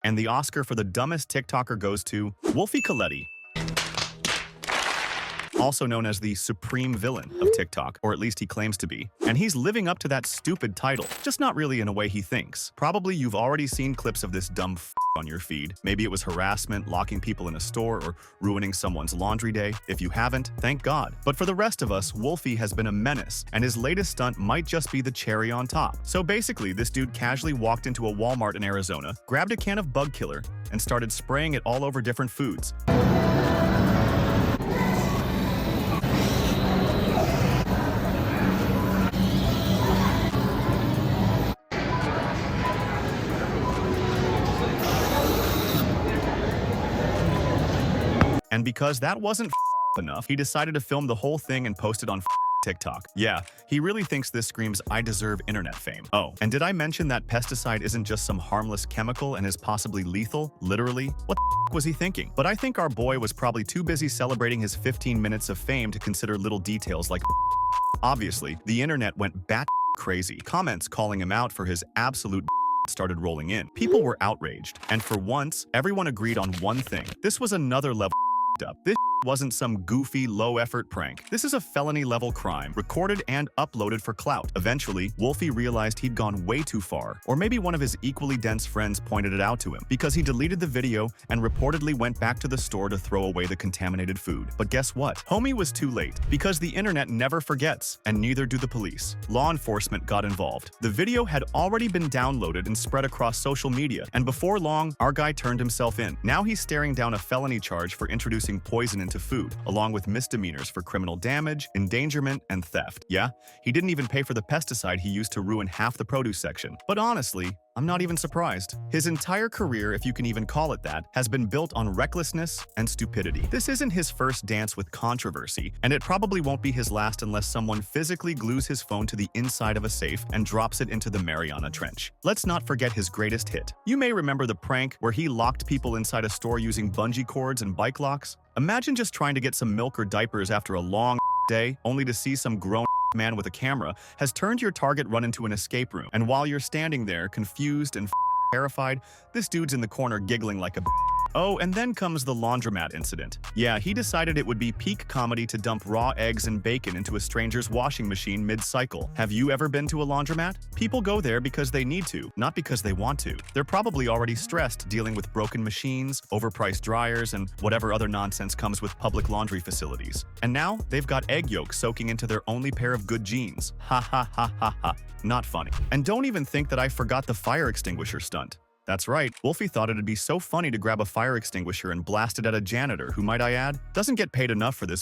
And the Oscar for the dumbest TikToker goes to Wolfie Colletti, also known as the supreme villain of TikTok, or at least he claims to be. And he's living up to that stupid title, just not really in a way he thinks. Probably you've already seen clips of this dumb on your feed. Maybe it was harassment, locking people in a store, or ruining someone's laundry day. If you haven't, thank God. But for the rest of us, Wolfie has been a menace, and his latest stunt might just be the cherry on top. So basically, this dude casually walked into a Walmart in Arizona, grabbed a can of bug killer, and started spraying it all over different foods. And because that wasn't enough, he decided to film the whole thing and post it on TikTok. Yeah, he really thinks this screams, I deserve internet fame. Oh, and did I mention that pesticide isn't just some harmless chemical and is possibly lethal? Literally? What the was he thinking? But I think our boy was probably too busy celebrating his 15 minutes of fame to consider little details like obviously, the internet went bat crazy. Comments calling him out for his absolute started rolling in. People were outraged, and for once, everyone agreed on one thing. This was another level up. This wasn't some goofy, low-effort prank. This is a felony-level crime, recorded and uploaded for clout. Eventually, Wolfie realized he'd gone way too far, or maybe one of his equally dense friends pointed it out to him, because he deleted the video and reportedly went back to the store to throw away the contaminated food. But guess what? Homie was too late, because the internet never forgets, and neither do the police. Law enforcement got involved. The video had already been downloaded and spread across social media, and before long, our guy turned himself in. Now he's staring down a felony charge for introducing poison into food, along with misdemeanors for criminal damage, endangerment, and theft. Yeah, he didn't even pay for the pesticide he used to ruin half the produce section. But honestly, I'm not even surprised. His entire career, if you can even call it that, has been built on recklessness and stupidity. This isn't his first dance with controversy, and it probably won't be his last unless someone physically glues his phone to the inside of a safe and drops it into the Mariana Trench. Let's not forget his greatest hit. You may remember the prank where he locked people inside a store using bungee cords and bike locks. Imagine just trying to get some milk or diapers after a long day, only to see some grown man with a camera has turned your target run into an escape room. And while you're standing there, confused and terrified, this dude's in the corner giggling like a Oh, and then comes the laundromat incident. Yeah, he decided it would be peak comedy to dump raw eggs and bacon into a stranger's washing machine mid-cycle. Have you ever been to a laundromat? People go there because they need to, not because they want to. They're probably already stressed dealing with broken machines, overpriced dryers, and whatever other nonsense comes with public laundry facilities. And now, they've got egg yolks soaking into their only pair of good jeans. Ha ha ha ha ha. Not funny. And don't even think that I forgot the fire extinguisher stunt. That's right, Wolfie thought it'd be so funny to grab a fire extinguisher and blast it at a janitor who, might I add, doesn't get paid enough for this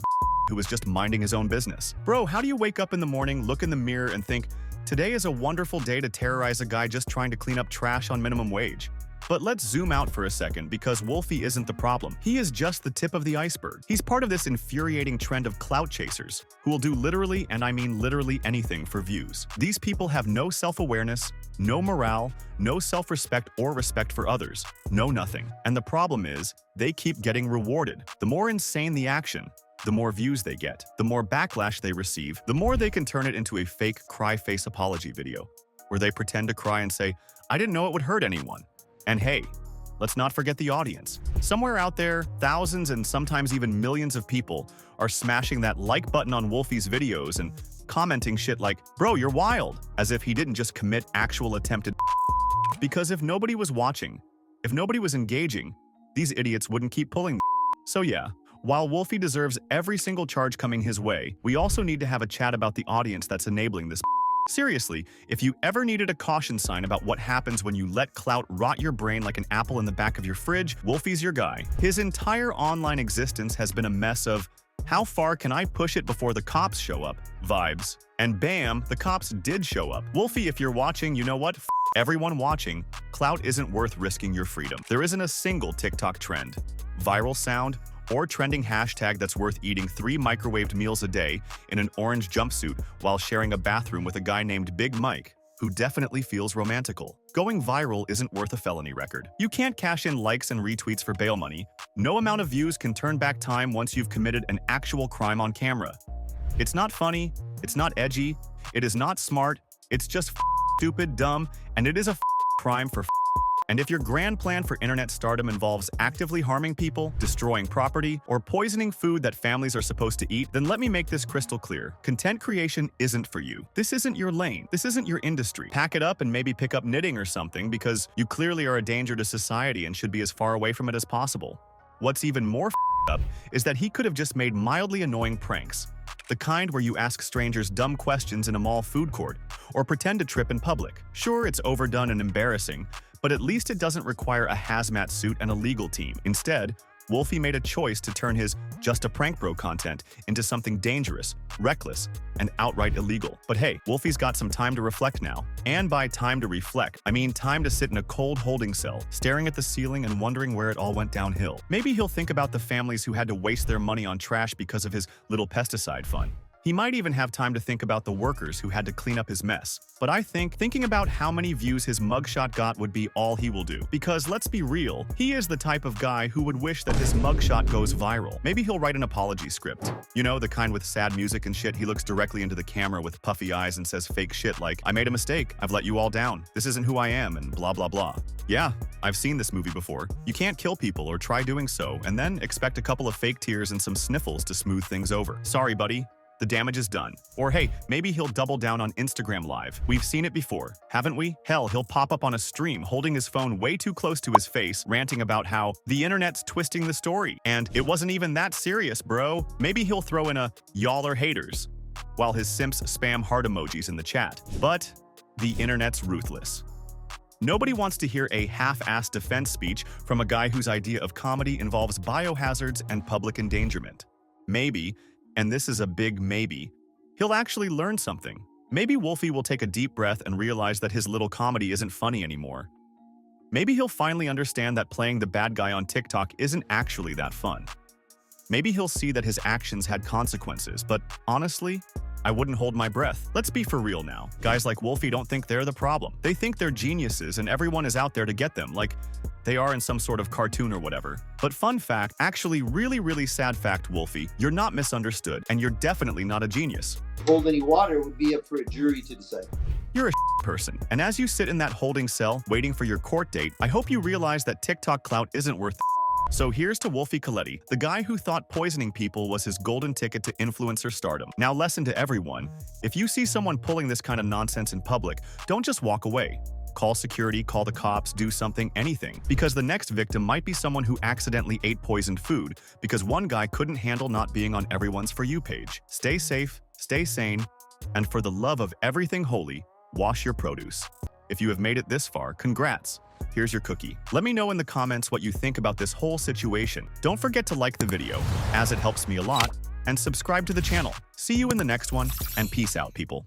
who was just minding his own business. Bro, how do you wake up in the morning, look in the mirror, and think, today is a wonderful day to terrorize a guy just trying to clean up trash on minimum wage? But let's zoom out for a second, because Wolfie isn't the problem. He is just the tip of the iceberg. He's part of this infuriating trend of clout chasers, who will do literally, and I mean literally anything for views. These people have no self-awareness, no morale, no self-respect or respect for others. No nothing. And the problem is, they keep getting rewarded. The more insane the action, the more views they get. The more backlash they receive, the more they can turn it into a fake cry-face apology video, where they pretend to cry and say, I didn't know it would hurt anyone. And hey, let's not forget the audience. Somewhere out there, thousands and sometimes even millions of people are smashing that like button on Wolfie's videos and commenting shit like, bro, you're wild, as if he didn't just commit actual attempted Because if nobody was watching, if nobody was engaging, these idiots wouldn't keep pulling So yeah, while Wolfie deserves every single charge coming his way, we also need to have a chat about the audience that's enabling this Seriously, if you ever needed a caution sign about what happens when you let clout rot your brain like an apple in the back of your fridge, Wolfie's your guy. His entire online existence has been a mess of, how far can I push it before the cops show up? Vibes. And bam, the cops did show up. Wolfie, if you're watching, you know what? Everyone watching, clout isn't worth risking your freedom. There isn't a single TikTok trend, viral sound, or trending hashtag that's worth eating 3 microwaved meals a day in an orange jumpsuit while sharing a bathroom with a guy named Big Mike, who definitely feels romantical. Going viral isn't worth a felony record. You can't cash in likes and retweets for bail money. No amount of views can turn back time once you've committed an actual crime on camera. It's not funny, it's not edgy, it is not smart, it's just stupid, dumb, and it is a crime for And if your grand plan for internet stardom involves actively harming people, destroying property, or poisoning food that families are supposed to eat, then let me make this crystal clear. Content creation isn't for you. This isn't your lane. This isn't your industry. Pack it up and maybe pick up knitting or something, because you clearly are a danger to society and should be as far away from it as possible. What's even more up is that he could have just made mildly annoying pranks. The kind where you ask strangers dumb questions in a mall food court, or pretend to trip in public. Sure, it's overdone and embarrassing, but at least it doesn't require a hazmat suit and a legal team. Instead, Wolfie made a choice to turn his just a prank bro content into something dangerous, reckless, and outright illegal. But hey, Wolfie's got some time to reflect now. And by time to reflect, I mean time to sit in a cold holding cell, staring at the ceiling and wondering where it all went downhill. Maybe he'll think about the families who had to waste their money on trash because of his little pesticide fund. He might even have time to think about the workers who had to clean up his mess. But I think thinking about how many views his mugshot got would be all he will do. Because let's be real, he is the type of guy who would wish that his mugshot goes viral. Maybe he'll write an apology script. You know, the kind with sad music and shit. He looks directly into the camera with puffy eyes and says fake shit like, "I made a mistake. I've let you all down. This isn't who I am," and blah blah blah. Yeah, I've seen this movie before. You can't kill people or try doing so and then expect a couple of fake tears and some sniffles to smooth things over. Sorry, buddy. The damage is done. Or hey, maybe he'll double down on Instagram Live. We've seen it before, haven't we? Hell, he'll pop up on a stream holding his phone way too close to his face, ranting about how the internet's twisting the story, and it wasn't even that serious, bro. Maybe he'll throw in a "y'all are haters" while his simps spam heart emojis in the chat. But the internet's ruthless. Nobody wants to hear a half-assed defense speech from a guy whose idea of comedy involves biohazards and public endangerment. Maybe, and this is a big maybe, he'll actually learn something. Maybe Wolfie will take a deep breath and realize that his little comedy isn't funny anymore. Maybe he'll finally understand that playing the bad guy on TikTok isn't actually that fun. Maybe he'll see that his actions had consequences, but honestly, I wouldn't hold my breath. Let's be for real now. Guys like Wolfie don't think they're the problem. They think they're geniuses and everyone is out there to get them, like they are in some sort of cartoon or whatever. But fun fact, actually really sad fact, Wolfie, you're not misunderstood and you're definitely not a genius. Hold any water would be up for a jury to decide. You're a person. And as you sit in that holding cell waiting for your court date, I hope you realize that TikTok clout isn't worth So here's to Wolfie Coletti, the guy who thought poisoning people was his golden ticket to influencer stardom. Now lesson to everyone, if you see someone pulling this kind of nonsense in public, don't just walk away. Call security, call the cops, do something, anything. Because the next victim might be someone who accidentally ate poisoned food because one guy couldn't handle not being on everyone's For You page. Stay safe, stay sane, and for the love of everything holy, wash your produce. If you have made it this far, congrats. Here's your cookie. Let me know in the comments what you think about this whole situation. Don't forget to like the video, as it helps me a lot, and subscribe to the channel. See you in the next one, and peace out, people.